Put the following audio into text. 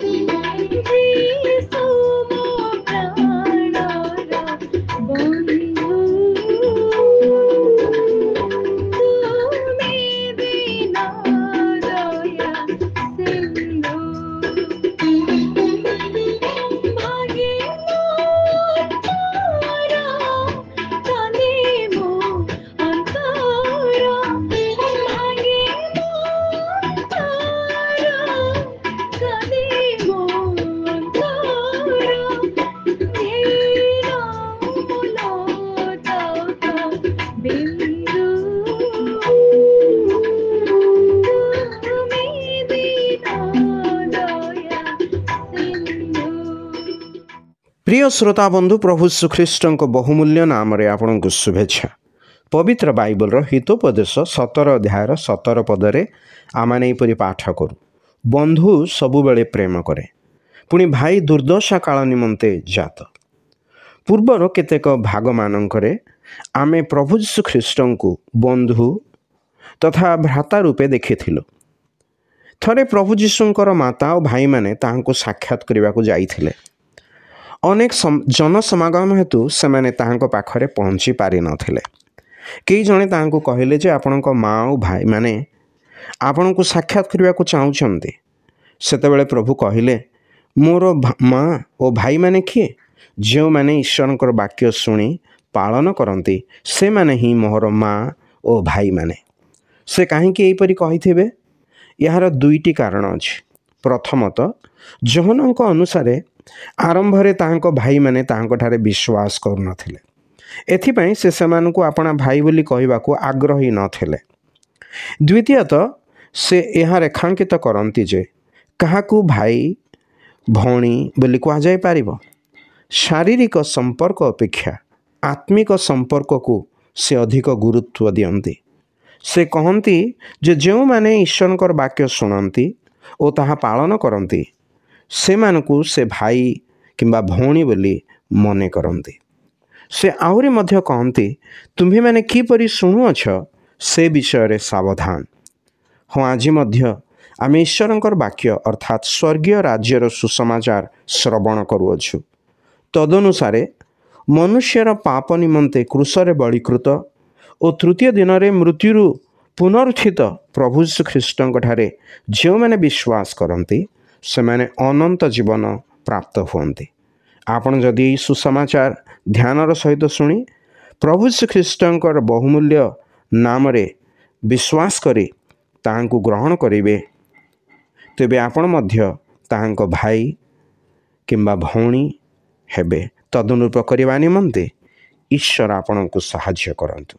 যিশু ମୋ ପ୍ରାଣର ବନ୍ଧୁ, ତୁମେ ବିନା ଦୟା ସିନ୍ଧୁ। ଭାଙ୍ଗି ମୋ ଅନ୍ତର, କାନ୍ଦି ମୋ ଅନ୍ତର, ଭାଙ୍ଗି ମୋ ଅନ୍ତର, କାନ୍ଦି ମୋ ଅନ୍ତର, ଧୀର ମୁଲୋଚକ ବିନ୍ଦୁ, ତୁମେ ବିନା ଦୟା ସିନ୍ଧୁ। প্রিয় শ্ରୋତା ବନ୍ଧୁ, ପ୍ରଭୁ ଶ୍ରୀଖ୍ରୀଷ୍ଟଙ୍କ ବହୁମୂଲ୍ୟ ନାମରେ ଆପଣଙ୍କୁ ଶୁଭେଚ୍ଛା। ପବିତ୍ର ବାଇବଲର ହିତୋପଦେଶ 17 ଅଧ୍ୟାୟର 17 ପଦରେ ଆମମାନେ ଏହିପରି ପାଠ କରୁ, ବନ୍ଧୁ ସବୁବେଳେ ପ୍ରେମ କରେ, ପୁଣି ଭାଇ ଦୁର୍ଦ୍ଦଶା କାଳ ନିମନ୍ତେ ଜାତ। ପୂର୍ବର କେତେକ ଭାଗମାନଙ୍କରେ ଆମେ ପ୍ରଭୁ ଶ୍ରୀଖ୍ରୀଷ୍ଟଙ୍କୁ ବନ୍ଧୁ ତଥା ଭ୍ରାତା ରୂପେ ଦେଖିଥିଲୁ। ଥରେ ପ୍ରଭୁ ଯୀଶୁଙ୍କର ମାତା ଓ ଭାଇମାନେ ତାହାଙ୍କୁ ସାକ୍ଷାତ କରିବାକୁ ଯାଇଥିଲେ। ଅନେକ ଜନସମାଗମ ହେତୁ ସେମାନେ ତାହାଙ୍କ ପାଖରେ ପହଞ୍ଚି ପାରିନଥିଲେ। କେହି ଜଣେ ତାହାଙ୍କୁ କହିଲେ ଯେ ଆପଣଙ୍କ ମା ଓ ଭାଇମାନେ ଆପଣଙ୍କୁ ସାକ୍ଷାତ କରିବାକୁ ଚାହୁଁଛନ୍ତି। ସେତେବେଳେ ପ୍ରଭୁ କହିଲେ, ମୋର ମା ଓ ଭାଇମାନେ କିଏ? ଯେଉଁମାନେ ଈଶ୍ୱରଙ୍କର ବାକ୍ୟ ଶୁଣି ପାଳନ କରନ୍ତି, ସେମାନେ ହିଁ ମୋର ମା ଓ ଭାଇମାନେ। ସେ କାହିଁକି ଏହିପରି କହିଥିବେ? ଏହାର ଦୁଇଟି କାରଣ ଅଛି। ପ୍ରଥମତଃ, ଯୋହନଙ୍କ ଅନୁସାରେ ଆରମ୍ଭରେ ତାହାଙ୍କ ଭାଇମାନେ ତାହାଙ୍କଠାରେ ବିଶ୍ୱାସ କରୁନଥିଲେ। ଏଥିପାଇଁ ସେ ସେମାନଙ୍କୁ ଆପଣା ଭାଇ ବୋଲି କହିବାକୁ ଆଗ୍ରହୀ ନଥିଲେ। ଦ୍ୱିତୀୟତଃ, ସେ ଏହା ରେଖାଙ୍କିତ କରନ୍ତି ଯେ କାହାକୁ ଭାଇ ଭଉଣୀ ବୋଲି କୁହାଯାଇପାରିବ। ଶାରୀରିକ ସମ୍ପର୍କ ଅପେକ୍ଷା ଆତ୍ମିକ ସମ୍ପର୍କକୁ ସେ ଅଧିକ ଗୁରୁତ୍ୱ ଦିଅନ୍ତି। ସେ କହନ୍ତି ଯେ ଯେଉଁମାନେ ଈଶ୍ୱରଙ୍କର ବାକ୍ୟ ଶୁଣନ୍ତି ଓ ତାହା ପାଳନ କରନ୍ତି, ସେମାନଙ୍କୁ ସେ ଭାଇ କିମ୍ବା ଭଉଣୀ ବୋଲି ମନେ କରନ୍ତି। ସେ ଆହୁରି ମଧ୍ୟ କହନ୍ତି, ତୁମ୍ଭେମାନେ କିପରି ଶୁଣୁଅଛ ସେ ବିଷୟରେ ସାବଧାନ। ହଁ, ଆଜି ମଧ୍ୟ ଆମେ ଈଶ୍ୱରଙ୍କର ବାକ୍ୟ ଅର୍ଥାତ୍ ସ୍ୱର୍ଗୀୟ ରାଜ୍ୟର ସୁସମାଚାର ଶ୍ରବଣ କରୁଅଛୁ। ତଦନୁସାରେ ମନୁଷ୍ୟର ପାପ ନିମନ୍ତେ କ୍ରୁଶରେ ବଳୀକୃତ ଓ ତୃତୀୟ ଦିନରେ ମୃତ୍ୟୁରୁ ପୁନରୁତ୍ଥିତ ପ୍ରଭୁ ଶ୍ରୀଖ୍ରୀଷ୍ଟଙ୍କଠାରେ ଯେଉଁମାନେ ବିଶ୍ୱାସ କରନ୍ତି, ସେମାନେ ଅନନ୍ତ ଜୀବନ ପ୍ରାପ୍ତ ହୁଅନ୍ତି। ଆପଣ ଯଦି ଏହି ସୁସମାଚାର ଧ୍ୟାନର ସହିତ ଶୁଣି ପ୍ରଭୁ ଶ୍ରୀଖ୍ରୀଷ୍ଟଙ୍କର ବହୁମୂଲ୍ୟ ନାମରେ ବିଶ୍ୱାସ କରି ତାହାଙ୍କୁ ଗ୍ରହଣ କରିବେ, ତେବେ ଆପଣ ମଧ୍ୟ ତାହାଙ୍କ ଭାଇ କିମ୍ବା ଭଉଣୀ ହେବେ। ତଦନୁରୂପ କରିବା ନିମନ୍ତେ ଈଶ୍ୱର ଆପଣଙ୍କୁ ସାହାଯ୍ୟ କରନ୍ତୁ।